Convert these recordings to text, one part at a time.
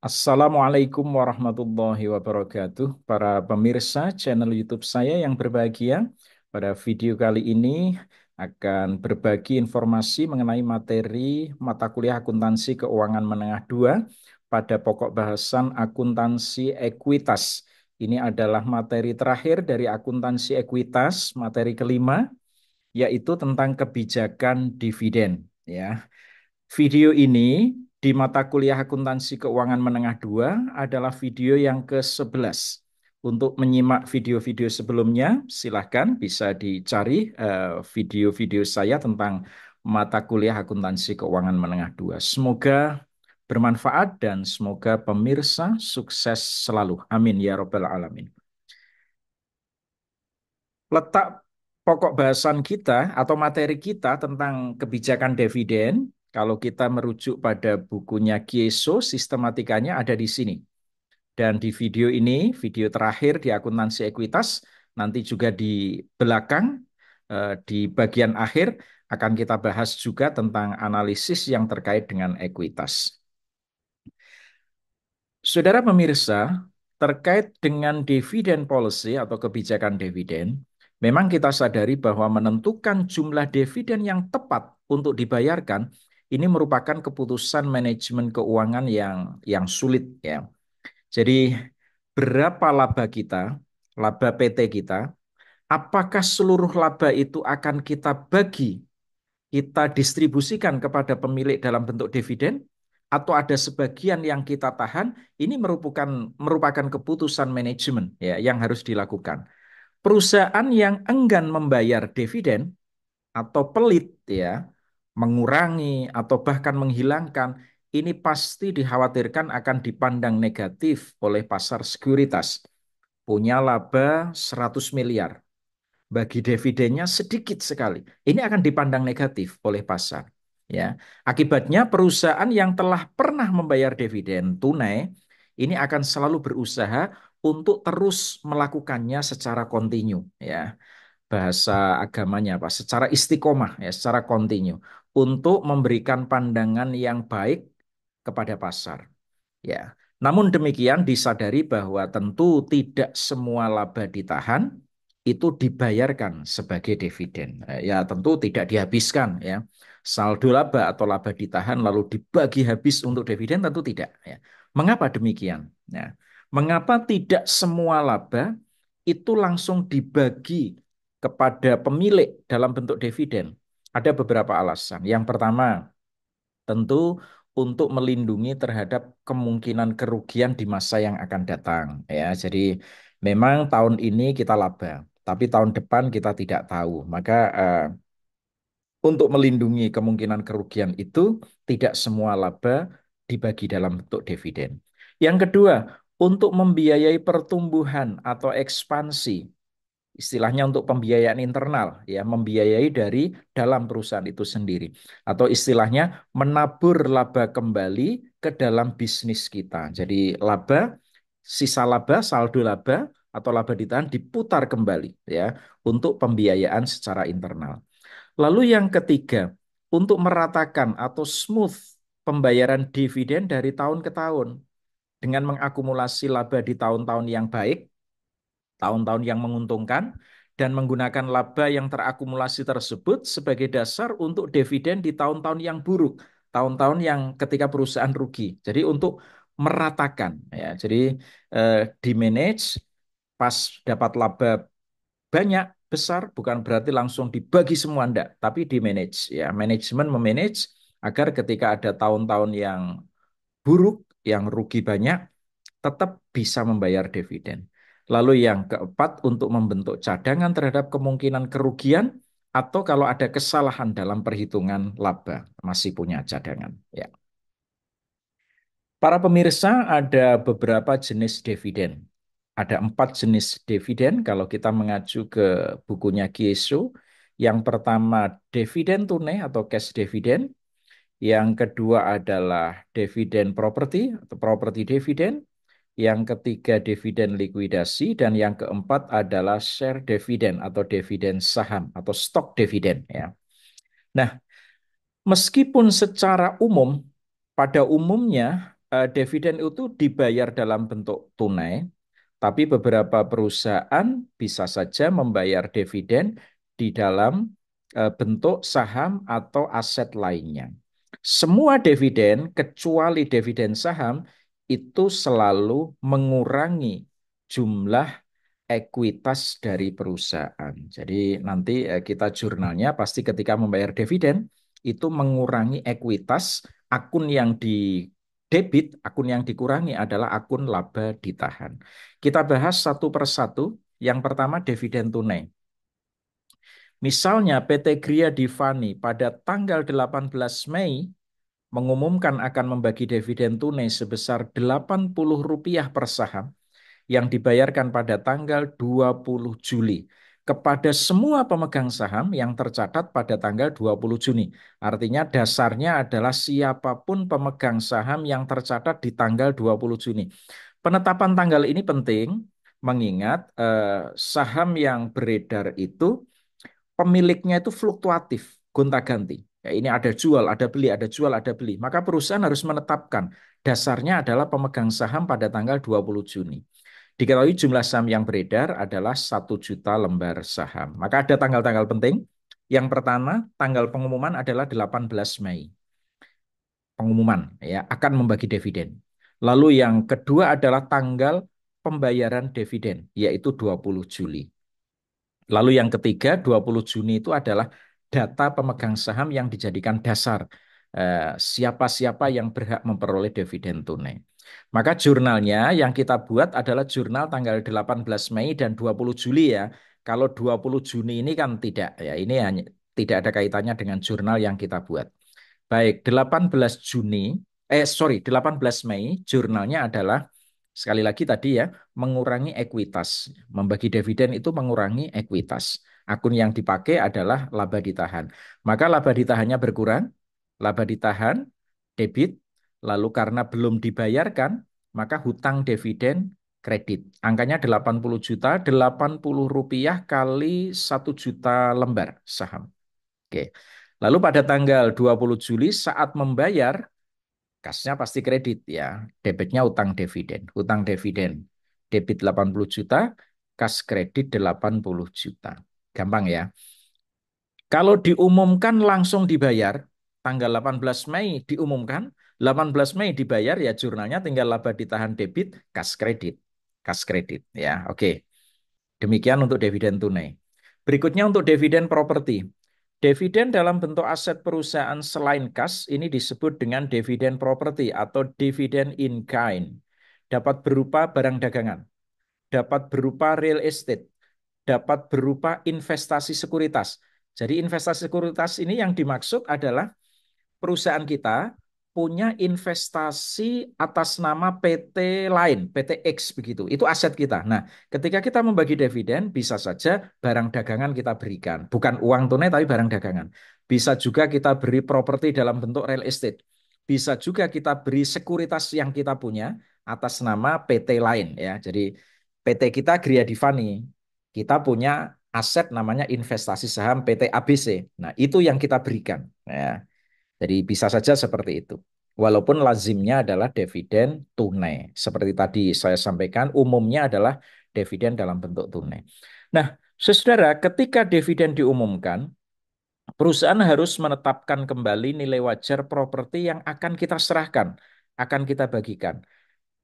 Assalamualaikum warahmatullahi wabarakatuh. Para pemirsa channel YouTube saya yang berbahagia, pada video kali ini akan berbagi informasi mengenai materi mata kuliah akuntansi keuangan menengah 2 pada pokok bahasan akuntansi ekuitas. Ini adalah materi terakhir dari akuntansi ekuitas, materi kelima, yaitu tentang kebijakan dividen. Ya. Video ini di mata kuliah akuntansi keuangan menengah 2 adalah video yang ke-11. Untuk menyimak video-video sebelumnya, silahkan bisa dicari video-video saya tentang mata kuliah akuntansi keuangan menengah 2. Semoga bermanfaat dan semoga pemirsa sukses selalu. Amin ya robbal alamin. Letak pokok bahasan kita atau materi kita tentang kebijakan dividen, kalau kita merujuk pada bukunya Kieso, sistematikanya ada di sini. Dan di video ini, video terakhir di akuntansi ekuitas, nanti juga di belakang, di bagian akhir, akan kita bahas juga tentang analisis yang terkait dengan ekuitas. Saudara pemirsa, terkait dengan dividen policy atau kebijakan dividen, memang kita sadari bahwa menentukan jumlah dividen yang tepat untuk dibayarkan ini merupakan keputusan manajemen keuangan yang sulit ya. Jadi berapa laba kita, laba PT kita, apakah seluruh laba itu akan kita bagi, kita distribusikan kepada pemilik dalam bentuk dividen, atau ada sebagian yang kita tahan, ini merupakan keputusan manajemen ya yang harus dilakukan. Perusahaan yang enggan membayar dividen atau pelit ya, mengurangi atau bahkan menghilangkan, ini pasti dikhawatirkan akan dipandang negatif oleh pasar sekuritas. Punya laba 100 miliar, bagi dividennya sedikit sekali. Ini akan dipandang negatif oleh pasar. Ya, akibatnya perusahaan yang telah pernah membayar dividen tunai ini akan selalu berusaha untuk terus melakukannya secara kontinu. Ya, bahasa agamanya apa? Secara istiqomah, ya, secara kontinu untuk memberikan pandangan yang baik kepada pasar. Ya, namun demikian disadari bahwa tentu tidak semua laba ditahan itu dibayarkan sebagai dividen. Ya, tentu tidak dihabiskan ya. Saldo laba atau laba ditahan lalu dibagi habis untuk dividen tentu tidak ya. Mengapa demikian? Ya. Mengapa tidak semua laba itu langsung dibagi kepada pemilik dalam bentuk dividen? Ada beberapa alasan. Yang pertama, tentu untuk melindungi terhadap kemungkinan kerugian di masa yang akan datang ya. Jadi memang tahun ini kita laba, tapi tahun depan kita tidak tahu. Maka untuk melindungi kemungkinan kerugian itu tidak semua laba dibagi dalam bentuk dividen. Yang kedua, untuk membiayai pertumbuhan atau ekspansi, istilahnya untuk pembiayaan internal ya, membiayai dari dalam perusahaan itu sendiri, atau istilahnya menabur laba kembali ke dalam bisnis kita. Jadi laba, sisa laba, saldo laba atau laba ditahan diputar kembali ya untuk pembiayaan secara internal. Lalu yang ketiga, untuk meratakan atau smooth pembayaran dividen dari tahun ke tahun dengan mengakumulasi laba di tahun-tahun yang baik, tahun-tahun yang menguntungkan, dan menggunakan laba yang terakumulasi tersebut sebagai dasar untuk dividen di tahun-tahun yang buruk, tahun-tahun yang ketika perusahaan rugi. Jadi untuk meratakan, ya. Jadi di manage pas dapat laba banyak besar bukan berarti langsung dibagi semua enggak, tapi di manage ya. Manajemen memanage agar ketika ada tahun-tahun yang buruk, yang rugi banyak, tetap bisa membayar dividen. Lalu yang keempat, untuk membentuk cadangan terhadap kemungkinan kerugian atau kalau ada kesalahan dalam perhitungan laba, masih punya cadangan. Ya. Para pemirsa, ada beberapa jenis dividen. Ada 4 jenis dividen kalau kita mengacu ke bukunya Kieso. Yang pertama dividen tunai atau cash dividen. Yang kedua adalah dividen properti atau property dividen. Yang ketiga dividen likuidasi, dan yang keempat adalah share dividen atau dividen saham atau stock dividen ya. Nah, meskipun secara umum pada umumnya dividen itu dibayar dalam bentuk tunai, tapi beberapa perusahaan bisa saja membayar dividen di dalam bentuk saham atau aset lainnya. Semua dividen, kecuali dividen saham, itu selalu mengurangi jumlah ekuitas dari perusahaan. Jadi nanti kita jurnalnya pasti ketika membayar dividen itu mengurangi ekuitas akun yang di debit, akun yang dikurangi adalah akun laba ditahan. Kita bahas satu persatu. Yang pertama dividen tunai. Misalnya PT Gria Divani pada tanggal 18 Mei mengumumkan akan membagi dividen tunai sebesar Rp80 per saham yang dibayarkan pada tanggal 20 Juli kepada semua pemegang saham yang tercatat pada tanggal 20 Juni. Artinya dasarnya adalah siapapun pemegang saham yang tercatat di tanggal 20 Juni. Penetapan tanggal ini penting mengingat saham yang beredar itu pemiliknya itu fluktuatif, gonta-ganti. Ya, ini ada jual, ada beli, ada jual, ada beli. Maka perusahaan harus menetapkan dasarnya adalah pemegang saham pada tanggal 20 Juni. Diketahui jumlah saham yang beredar adalah 1 juta lembar saham. Maka ada tanggal-tanggal penting. Yang pertama, tanggal pengumuman adalah 18 Mei. Pengumuman ya akan membagi dividen. Lalu yang kedua adalah tanggal pembayaran dividen, yaitu 20 Juli. Lalu yang ketiga, 20 Juni itu adalah data pemegang saham yang dijadikan dasar siapa-siapa yang berhak memperoleh dividen tunai. Maka jurnalnya yang kita buat adalah jurnal tanggal 18 Mei dan 20 Juli ya. Kalau 20 Juni ini kan tidak ya, ini hanya tidak ada kaitannya dengan jurnal yang kita buat. Baik, 18 Juni, sorry, 18 Mei jurnalnya adalah sekali lagi tadi ya, mengurangi ekuitas. Membagi dividen itu mengurangi ekuitas. Akun yang dipakai adalah laba ditahan. Maka laba ditahannya berkurang, laba ditahan, debit, lalu karena belum dibayarkan, maka hutang dividen kredit. Angkanya 80 juta, Rp80 kali 1 juta lembar saham. Oke. Lalu pada tanggal 20 Juli saat membayar, kasnya pasti kredit ya. Debitnya utang dividen. Utang dividen. Debit 80 juta, kas kredit 80 juta. Gampang ya. Kalau diumumkan langsung dibayar, tanggal 18 Mei diumumkan, 18 Mei dibayar ya jurnalnya tinggal laba ditahan debit, kas kredit. Kas kredit ya. Oke. Demikian untuk dividen tunai. Berikutnya untuk dividen properti. Dividen dalam bentuk aset perusahaan selain kas ini disebut dengan dividen properti atau dividen in kind. Dapat berupa barang dagangan, dapat berupa real estate, dapat berupa investasi sekuritas. Jadi investasi sekuritas ini yang dimaksud adalah perusahaan kita punya investasi atas nama PT lain, PT X begitu. Itu aset kita. Nah, ketika kita membagi dividen, bisa saja barang dagangan kita berikan. Bukan uang tunai, tapi barang dagangan. Bisa juga kita beri properti dalam bentuk real estate. Bisa juga kita beri sekuritas yang kita punya atas nama PT lain. Ya. Jadi PT kita Gria Divani. Kita punya aset namanya investasi saham PT ABC. Nah, itu yang kita berikan. Ya. Jadi bisa saja seperti itu. Walaupun lazimnya adalah dividen tunai. Seperti tadi saya sampaikan, umumnya adalah dividen dalam bentuk tunai. Nah, saudara, ketika dividen diumumkan, perusahaan harus menetapkan kembali nilai wajar properti yang akan kita serahkan, akan kita bagikan,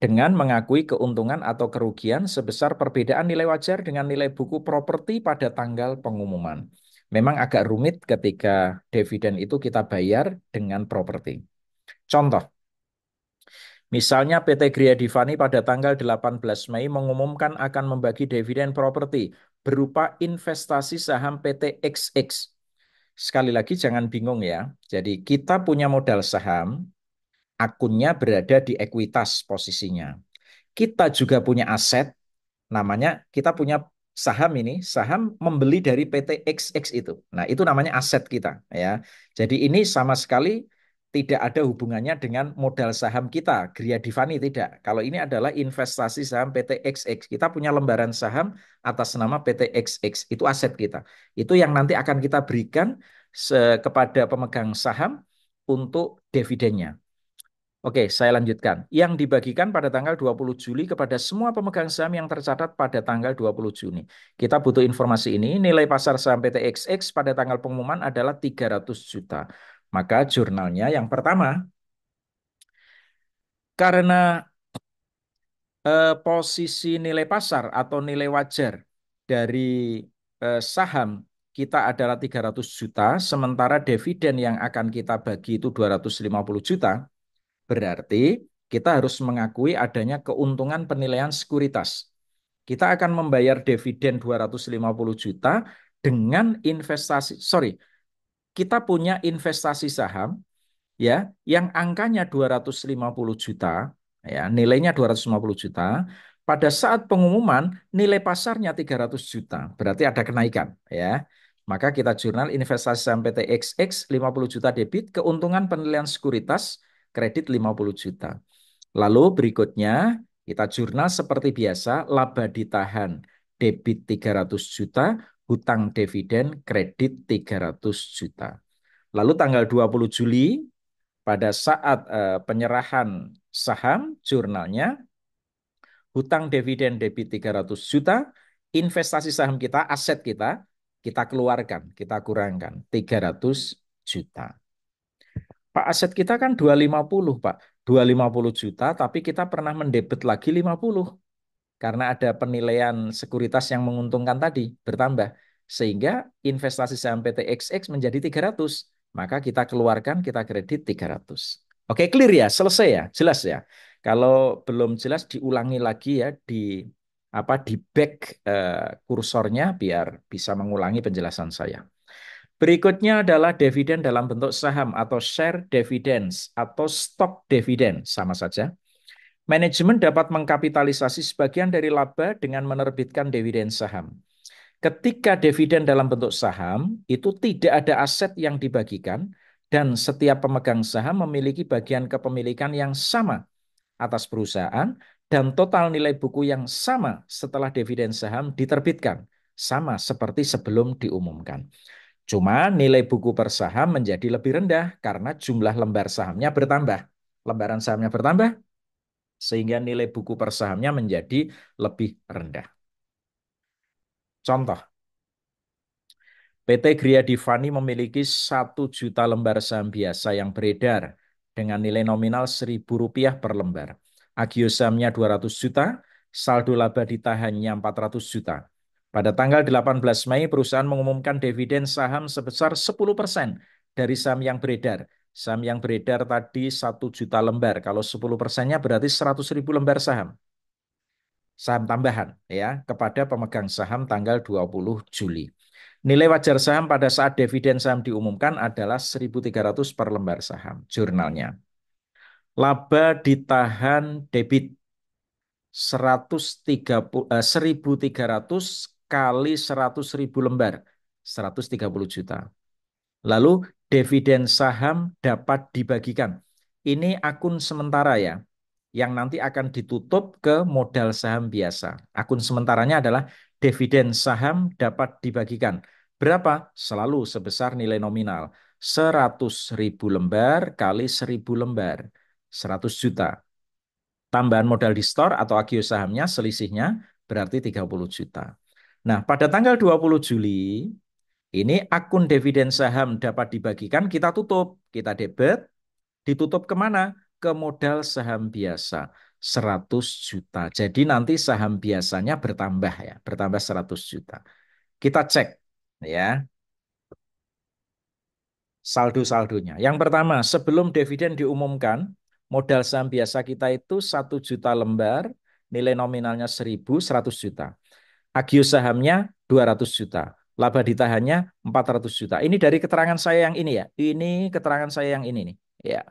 dengan mengakui keuntungan atau kerugian sebesar perbedaan nilai wajar dengan nilai buku properti pada tanggal pengumuman. Memang agak rumit ketika dividen itu kita bayar dengan properti. Contoh, misalnya PT Gria Divani pada tanggal 18 Mei mengumumkan akan membagi dividen properti berupa investasi saham PT XX. Sekali lagi jangan bingung ya. Jadi kita punya modal saham, akunnya berada di ekuitas posisinya. Kita juga punya aset, namanya kita punya saham ini, saham membeli dari PT XX itu. Nah, itu namanya aset kita ya. Jadi ini sama sekali tidak ada hubungannya dengan modal saham kita, Gria Divani tidak. Kalau ini adalah investasi saham PT XX. Kita punya lembaran saham atas nama PT XX, itu aset kita. Itu yang nanti akan kita berikan kepada pemegang saham untuk dividennya. Oke, saya lanjutkan. Yang dibagikan pada tanggal 20 Juli kepada semua pemegang saham yang tercatat pada tanggal 20 Juni. Kita butuh informasi ini. Nilai pasar saham PTXX pada tanggal pengumuman adalah 300 juta. Maka jurnalnya yang pertama, karena posisi nilai pasar atau nilai wajar dari saham kita adalah 300 juta, sementara dividen yang akan kita bagi itu 250 juta, berarti kita harus mengakui adanya keuntungan penilaian sekuritas. Kita akan membayar dividen 250 juta dengan investasi, sorry, kita punya investasi saham ya yang angkanya 250 juta, ya, nilainya 250 juta. Pada saat pengumuman nilai pasarnya 300 juta. Berarti ada kenaikan, ya. Maka kita jurnal investasi saham PTXX 50 juta debit, keuntungan penilaian sekuritas kredit 50 juta. Lalu berikutnya kita jurnal seperti biasa, laba ditahan debit 300 juta, hutang dividen kredit 300 juta. Lalu tanggal 20 Juli pada saat penyerahan saham jurnalnya, hutang dividen debit 300 juta, investasi saham kita, aset kita keluarkan, kita kurangkan 300 juta. Pak, aset kita kan 250, Pak. 250 juta, tapi kita pernah mendebit lagi 50 karena ada penilaian sekuritas yang menguntungkan tadi bertambah. Sehingga investasi saham PTXX menjadi 300. Maka kita keluarkan, kita kredit 300. Oke, clear ya? Selesai ya? Jelas ya? Kalau belum jelas diulangi lagi ya di back kursornya biar bisa mengulangi penjelasan saya. Berikutnya adalah dividen dalam bentuk saham atau share dividends atau stock dividend, sama saja. Manajemen dapat mengkapitalisasi sebagian dari laba dengan menerbitkan dividen saham. Ketika dividen dalam bentuk saham, itu tidak ada aset yang dibagikan dan setiap pemegang saham memiliki bagian kepemilikan yang sama atas perusahaan dan total nilai buku yang sama setelah dividen saham diterbitkan, sama seperti sebelum diumumkan. Cuma nilai buku per saham menjadi lebih rendah karena jumlah lembar sahamnya bertambah. Lembaran sahamnya bertambah, sehingga nilai buku per sahamnya menjadi lebih rendah. Contoh, PT Gria Divani memiliki 1 juta lembar saham biasa yang beredar dengan nilai nominal Rp1.000 per lembar. Agio sahamnya 200 juta, saldo laba ditahannya 400 juta. Pada tanggal 18 Mei, perusahaan mengumumkan dividen saham sebesar 10% dari saham yang beredar. Saham yang beredar tadi 1 juta lembar. Kalau 10%-nya berarti 100.000 lembar saham. Saham tambahan ya kepada pemegang saham tanggal 20 Juli. Nilai wajar saham pada saat dividen saham diumumkan adalah 1.300 per lembar saham. Jurnalnya. Laba ditahan debit 1.300 kali 100.000 lembar, 130 juta. Lalu dividen saham dapat dibagikan. Ini akun sementara ya, yang nanti akan ditutup ke modal saham biasa. Akun sementaranya adalah dividen saham dapat dibagikan. Berapa? Selalu sebesar nilai nominal. 100.000 lembar kali 1.000 lembar. 100 juta. Tambahan modal di store atau agio sahamnya selisihnya berarti 30 juta. Nah, pada tanggal 20 Juli, ini akun dividen saham dapat dibagikan, kita tutup. Kita debit, ditutup kemana? Ke modal saham biasa, 100 juta. Jadi nanti saham biasanya bertambah ya, bertambah 100 juta. Kita cek ya saldo-saldonya. Yang pertama, sebelum dividen diumumkan, modal saham biasa kita itu 1 juta lembar, nilai nominalnya 1.100 juta. Agio sahamnya 200 juta. Laba ditahannya 400 juta. Ini dari keterangan saya yang ini ya. Ini keterangan saya yang ini nih. Ya,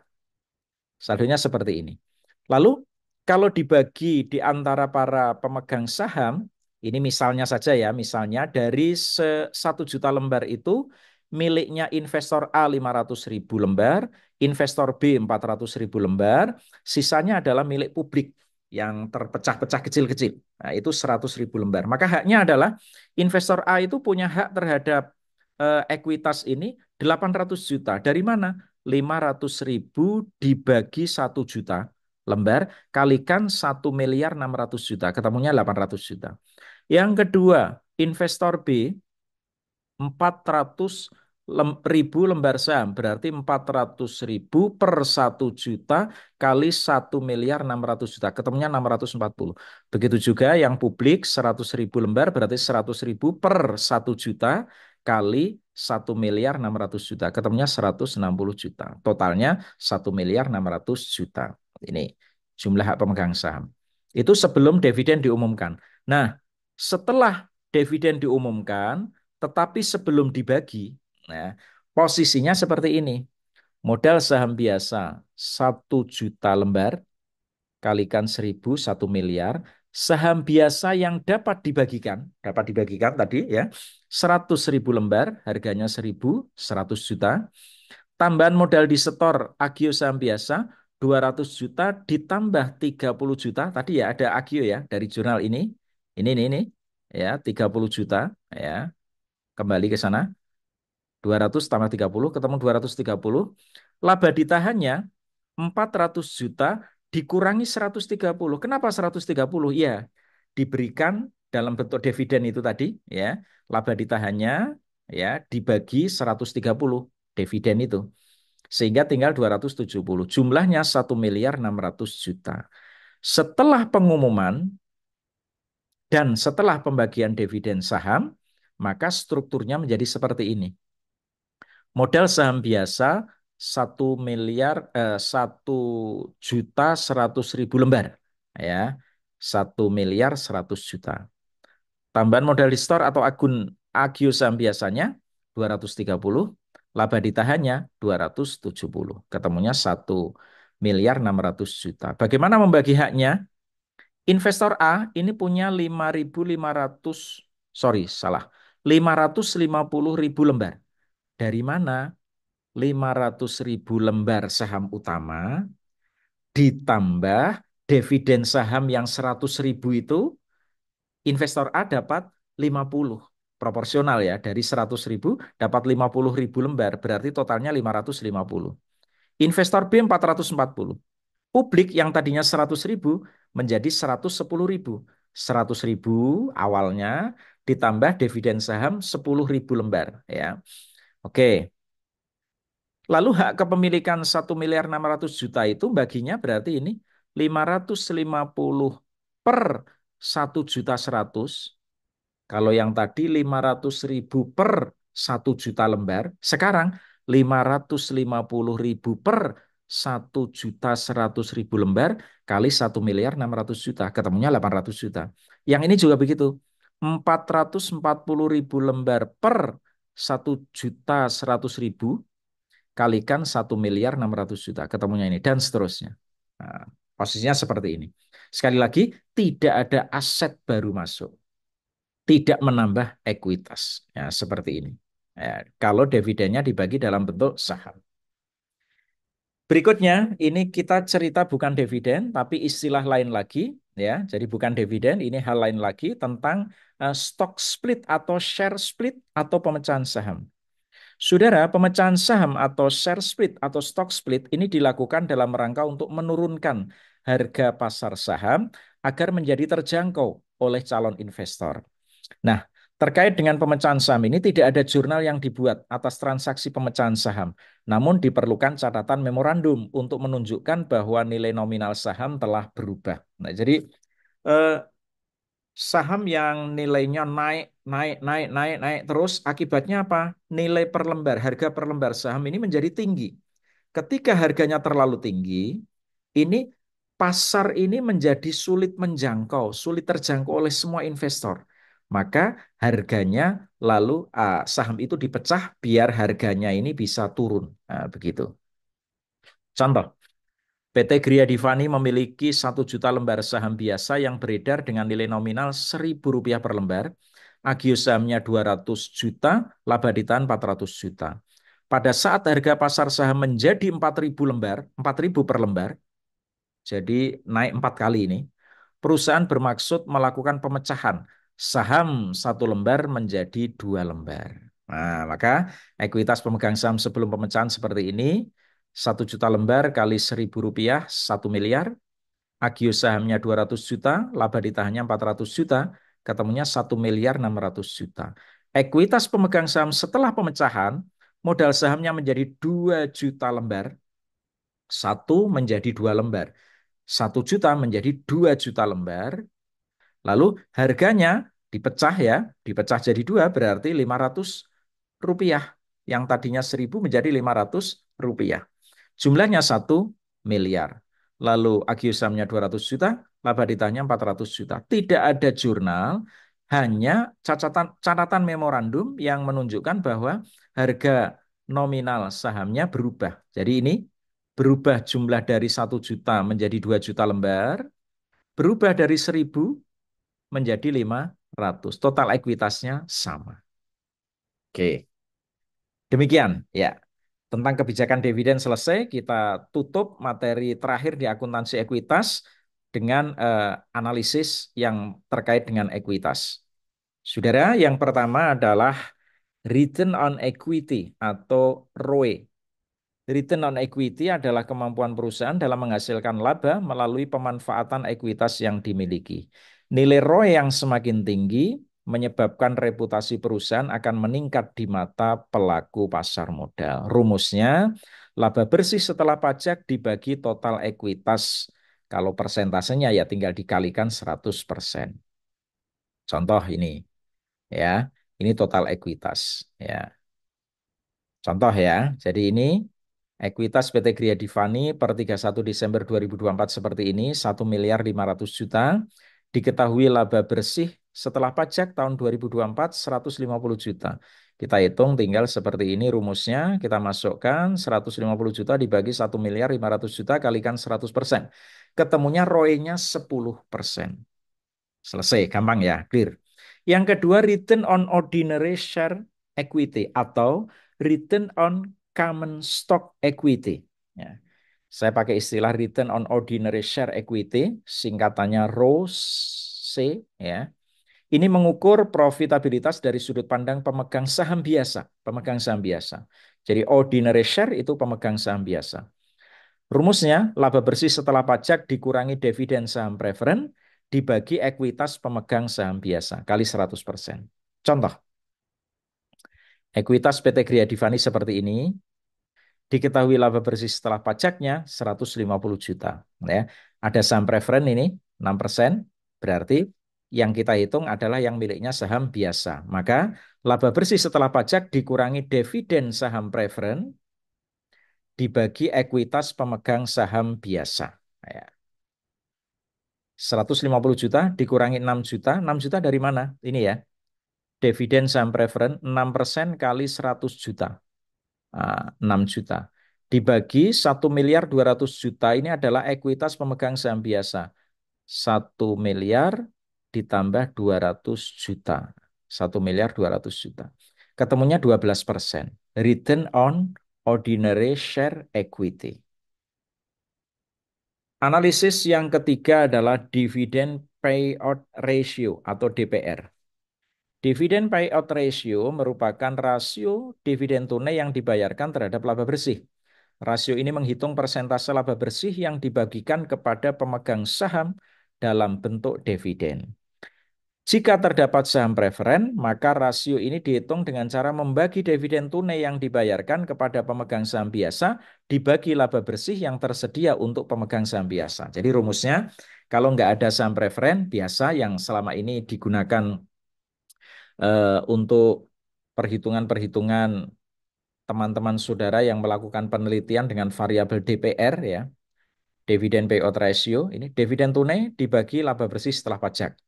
saldonya seperti ini. Lalu kalau dibagi di antara para pemegang saham, ini misalnya saja ya, misalnya dari 1 juta lembar itu miliknya investor A 500.000 lembar, investor B 400.000 lembar, sisanya adalah milik publik yang terpecah-pecah kecil-kecil. Nah, itu 100.000 lembar. Maka haknya adalah investor A itu punya hak terhadap ekuitas ini 800 juta. Dari mana? 500.000 dibagi 1 juta lembar, kalikan 1.600.000.000, ketemunya 800 juta. Yang kedua, investor B 400.000 lembar saham, berarti 400.000 per 1 juta kali 1.600.000.000, ketemunya 640. Begitu juga yang publik 100.000 lembar, berarti 100.000 per 1 juta kali 1.600.000.000, ketemunya 160 juta. Totalnya 1.600.000.000. Ini jumlah hak pemegang saham. Itu sebelum dividen diumumkan. Nah, setelah dividen diumumkan, tetapi sebelum dibagi, nah, posisinya seperti ini. Modal saham biasa 1 juta lembar, kalikan 1.000, 1 miliar. Saham biasa yang dapat dibagikan tadi ya, 100.000 lembar, harganya 100 juta. Tambahan modal disetor Agio saham biasa 200 juta ditambah 30 juta. Tadi ya ada Agio ya dari jurnal ini. Ini ya 30 juta ya. Kembali ke sana. 200 tambah 30 ketemu 230. Laba ditahannya 400 juta dikurangi 130. Kenapa 130? Ya, diberikan dalam bentuk dividen itu tadi ya. Laba ditahannya ya dibagi 130 dividen itu. Sehingga tinggal 270. Jumlahnya 1.600.000.000. Setelah pengumuman dan setelah pembagian dividen saham, maka strukturnya menjadi seperti ini. Modal saham biasa 1.100.000.000 lembar, ya 1.100.000.000. Tambahan modal di store atau akun Agio saham biasanya 230, laba ditahannya 270, ketemunya 1.600.000.000. Bagaimana membagi haknya? Investor A ini punya 5.500, sorry salah, 550.000 lembar. Dari mana? 500.000 lembar saham utama ditambah dividen saham yang 100.000 itu, investor A dapat 50. Proporsional ya, dari 100.000 dapat 50.000 lembar, berarti totalnya 550. Investor B 440. Publik yang tadinya 100.000 menjadi 110.000. 100.000 awalnya ditambah dividen saham 10.000 lembar ya. Oke. Lalu hak kepemilikan 1.600.000.000 itu baginya berarti ini 550 per 1.100.000. Kalau yang tadi 500.000 per 1 juta lembar, sekarang 550.000 per 1.100.000 lembar kali 1.600.000.000, ketemunya 800 juta. Yang ini juga begitu, 440.000 lembar per 1.100.000 kalikan 1.600.000.000, ketemunya ini dan seterusnya. Nah, posisinya seperti ini. Sekali lagi, tidak ada aset baru masuk, tidak menambah ekuitas. Ya, seperti ini. Ya, kalau dividennya dibagi dalam bentuk saham. Berikutnya, ini kita cerita bukan dividen, tapi istilah lain lagi. Ya, jadi bukan dividen, ini hal lain lagi tentang stock split atau share split atau pemecahan saham. Saudara, pemecahan saham atau share split atau stock split ini dilakukan dalam rangka untuk menurunkan harga pasar saham agar menjadi terjangkau oleh calon investor. Nah, terkait dengan pemecahan saham ini tidak ada jurnal yang dibuat atas transaksi pemecahan saham. Namun diperlukan catatan memorandum untuk menunjukkan bahwa nilai nominal saham telah berubah. Nah, jadi eh, saham yang nilainya naik, naik, naik, naik, naik terus, akibatnya apa? Nilai per lembar, harga per lembar saham ini menjadi tinggi. Ketika harganya terlalu tinggi, ini pasar ini menjadi sulit menjangkau, sulit terjangkau oleh semua investor. Maka harganya lalu saham itu dipecah biar harganya ini bisa turun. Nah, begitu. Contoh, PT Gria Divani memiliki 1 juta lembar saham biasa yang beredar dengan nilai nominal Rp1.000 per lembar. Agio sahamnya 200 juta, laba ditahan 400 juta. Pada saat harga pasar saham menjadi 4.000 lembar, 4.000 per lembar, jadi naik 4 kali ini, perusahaan bermaksud melakukan pemecahan saham 1 lembar menjadi 2 lembar. Nah, maka ekuitas pemegang saham sebelum pemecahan seperti ini. 1 juta lembar kali Rp1.000, 1 miliar. Agio sahamnya 200 juta, laba ditahannya 400 juta, ketemunya 1.600.000.000. Ekuitas pemegang saham setelah pemecahan, modal sahamnya menjadi 2 juta lembar, 1 menjadi 2 lembar. 1 juta menjadi 2 juta lembar, lalu harganya dipecah ya, dipecah jadi 2 berarti Rp500. Yang tadinya 1.000 menjadi Rp500. Jumlahnya 1 miliar. Lalu Agiusamnya 200 juta, laba ditanya 400 juta. Tidak ada jurnal, hanya catatan memorandum yang menunjukkan bahwa harga nominal sahamnya berubah. Jadi ini berubah jumlah dari 1 juta menjadi 2 juta lembar, berubah dari 1.000 menjadi 500. Total ekuitasnya sama. Oke, demikian ya. Tentang kebijakan dividen selesai, kita tutup materi terakhir di akuntansi ekuitas dengan analisis yang terkait dengan ekuitas. Saudara, yang pertama adalah return on equity atau ROE. Return on equity adalah kemampuan perusahaan dalam menghasilkan laba melalui pemanfaatan ekuitas yang dimiliki. Nilai ROE yang semakin tinggi menyebabkan reputasi perusahaan akan meningkat di mata pelaku pasar modal. Rumusnya, laba bersih setelah pajak dibagi total ekuitas. Kalau persentasenya ya tinggal dikalikan 100%. Contoh ini, ya. Ini total ekuitas, ya. Contoh ya, jadi ini ekuitas PT Gria Divani per 31 Desember 2024 seperti ini, 1.500.000.000. Diketahui laba bersih setelah pajak tahun 2024 150 juta. Kita hitung tinggal seperti ini rumusnya, kita masukkan 150 juta dibagi 1.500.000.000 kalikan 100%. Ketemunya ROE-nya 10%. Selesai, gampang ya, clear. Yang kedua, return on ordinary share equity atau return on common stock equity. Ya. Saya pakai istilah return on ordinary share equity, singkatannya ROCE. Ya. Ini mengukur profitabilitas dari sudut pandang pemegang saham biasa. Pemegang saham biasa. Jadi ordinary share itu pemegang saham biasa. Rumusnya, laba bersih setelah pajak dikurangi dividen saham preferen dibagi ekuitas pemegang saham biasa kali 100%. Contoh, ekuitas PT Gria Divani seperti ini, diketahui laba bersih setelah pajaknya 150 juta. Ya. Ada saham preferen ini 6%, berarti yang kita hitung adalah yang miliknya saham biasa. Maka laba bersih setelah pajak dikurangi dividen saham preferen dibagi ekuitas pemegang saham biasa. Ya. 150 juta dikurangi 6 juta. 6 juta dari mana? Ini ya. Dividen saham preferen 6% kali 100 juta. 6 juta. Dibagi 1.200.000.000 ini adalah ekuitas pemegang saham biasa. 1 miliar ditambah 200 juta. 1.200.000.000. Ketemunya 12%. Return on ordinary share equity. Analisis yang ketiga adalah dividend payout ratio atau DPR. Dividend payout ratio merupakan rasio dividen tunai yang dibayarkan terhadap laba bersih. Rasio ini menghitung persentase laba bersih yang dibagikan kepada pemegang saham dalam bentuk dividen. Jika terdapat saham preferen, maka rasio ini dihitung dengan cara membagi dividen tunai yang dibayarkan kepada pemegang saham biasa dibagi laba bersih yang tersedia untuk pemegang saham biasa. Jadi rumusnya, kalau nggak ada saham preferen biasa yang selama ini digunakan untuk perhitungan-perhitungan teman-teman saudara yang melakukan penelitian dengan variabel DPR ya, dividen payout ratio, ini dividen tunai dibagi laba bersih setelah pajak.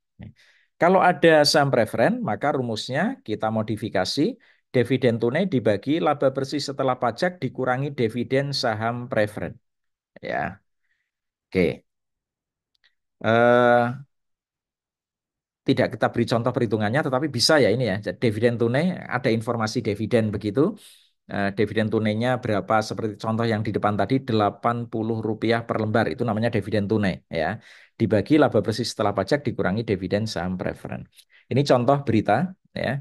Kalau ada saham preferen, maka rumusnya kita modifikasi dividen tunai dibagi laba bersih setelah pajak dikurangi dividen saham preferen. Ya, oke. Eh, Tidak kita beri contoh perhitungannya, tetapi bisa ya ini ya. Jadi dividen tunai ada informasi dividen begitu. Dividen tunainya berapa seperti contoh yang di depan tadi Rp80 per lembar itu namanya dividen tunai ya. Dibagi laba bersih setelah pajak dikurangi dividen saham preferen. Ini contoh berita ya.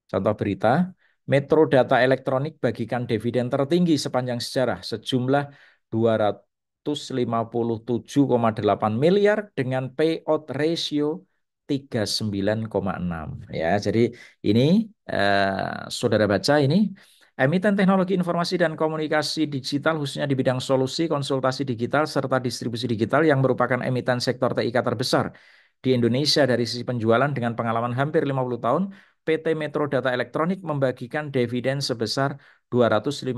Contoh berita Metro Data Elektronik bagikan dividen tertinggi sepanjang sejarah sejumlah 257,8 miliar dengan payout ratio 39,6. Ya, jadi ini saudara baca ini emiten teknologi informasi dan komunikasi digital khususnya di bidang solusi, konsultasi digital, serta distribusi digital yang merupakan emiten sektor TIK terbesar di Indonesia dari sisi penjualan dengan pengalaman hampir 50 tahun, PT Metro Data Elektronik membagikan dividen sebesar 257,8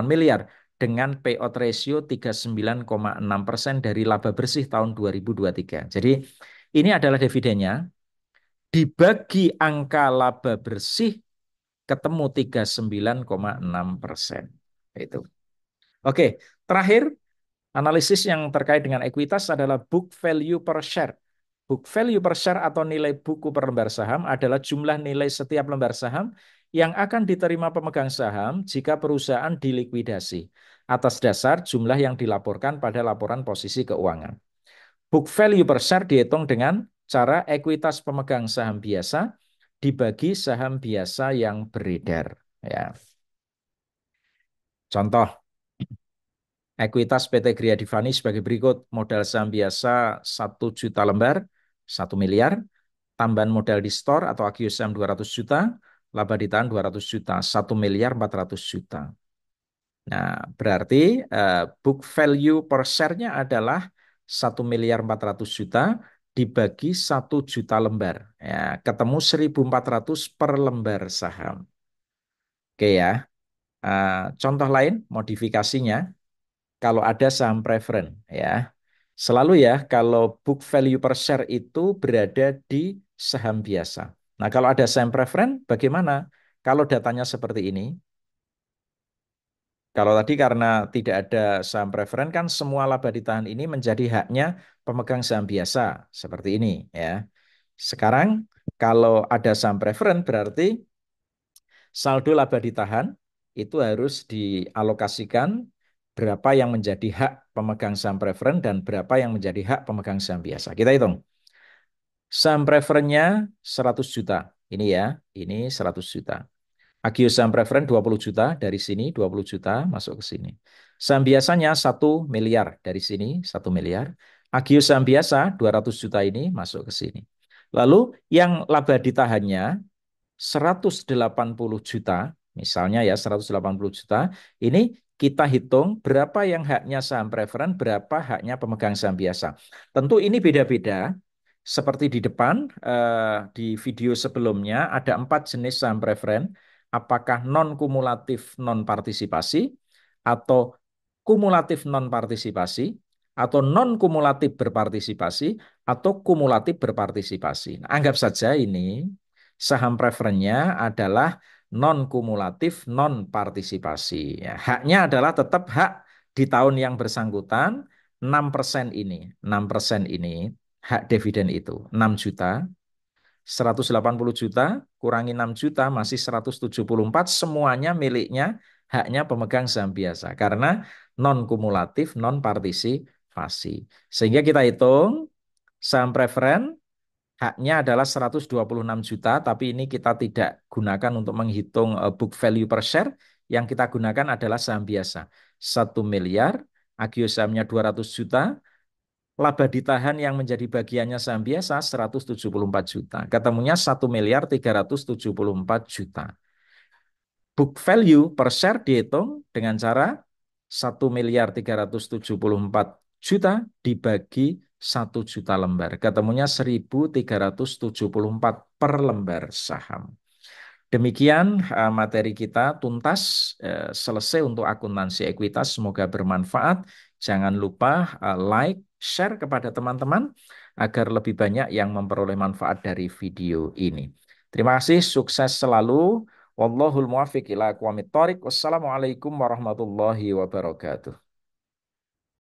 miliar dengan payout ratio 39,6% dari laba bersih tahun 2023. Jadi ini adalah dividennya dibagi angka laba bersih ketemu 39,6%. Itu. Oke, terakhir analisis yang terkait dengan ekuitas adalah book value per share. Book value per share atau nilai buku per lembar saham adalah jumlah nilai setiap lembar saham yang akan diterima pemegang saham jika perusahaan dilikuidasi atas dasar jumlah yang dilaporkan pada laporan posisi keuangan. Book value per share dihitung dengan cara ekuitas pemegang saham biasa dibagi saham biasa yang beredar. Ya. Contoh, ekuitas PT Gria Divani sebagai berikut. Modal saham biasa 1 juta lembar, 1 miliar. Tambahan modal di store atau Agiosam 200 juta. Laba ditahan 200 juta, 1 miliar 400 juta. Nah, berarti book value per share-nya adalah 1 miliar 400 juta dibagi 1 juta lembar. Ya, ketemu 1.400 per lembar saham. Oke ya. Contoh lain modifikasinya. Kalau ada saham preferen ya. Selalu ya kalau book value per share itu berada di saham biasa. Nah, kalau ada saham preferen bagaimana? Kalau datanya seperti ini, kalau tadi karena tidak ada saham preferen kan semua laba ditahan ini menjadi haknya pemegang saham biasa seperti ini ya. Sekarang kalau ada saham preferen berarti saldo laba ditahan itu harus dialokasikan berapa yang menjadi hak pemegang saham preferen dan berapa yang menjadi hak pemegang saham biasa. Kita hitung. Saham preferennya 100 juta. Ini ya, ini 100 juta. Agio saham preferen 20 juta, dari sini 20 juta masuk ke sini. Saham biasanya 1 miliar, dari sini 1 miliar. Agio saham biasa 200 juta ini masuk ke sini. Lalu yang laba ditahannya 180 juta, misalnya ya 180 juta, ini kita hitung berapa yang haknya saham preferen, berapa haknya pemegang saham biasa. Tentu ini beda-beda. Seperti di depan, di video sebelumnya ada 4 jenis saham preferen. Apakah non-kumulatif non-partisipasi, atau kumulatif non-partisipasi, atau non-kumulatif berpartisipasi, atau kumulatif berpartisipasi. Nah, anggap saja ini saham preferennya adalah non-kumulatif non-partisipasi. Ya, haknya adalah tetap hak di tahun yang bersangkutan 6% ini. 6% ini hak dividen itu 6 juta. 180 juta kurangi 6 juta masih 174, semuanya miliknya haknya pemegang saham biasa karena non kumulatif non partisipasi. Sehingga kita hitung saham preferen haknya adalah 126 juta, tapi ini kita tidak gunakan untuk menghitung book value per share. Yang kita gunakan adalah saham biasa. 1 miliar, agio sahamnya 200 juta, laba ditahan yang menjadi bagiannya saham biasa 174 juta. Ketemunya 1 miliar 374 juta. Book value per share dihitung dengan cara 1 miliar 374 juta dibagi 1 juta lembar. Ketemunya 1.374 per lembar saham. Demikian materi kita tuntas, selesai untuk akuntansi ekuitas. Semoga bermanfaat. Jangan lupa like, share kepada teman-teman agar lebih banyak yang memperoleh manfaat dari video ini. Terima kasih, sukses selalu. Wallahul muwaffiq ila aqwamit thoriq. Wassalamualaikum warahmatullahi wabarakatuh.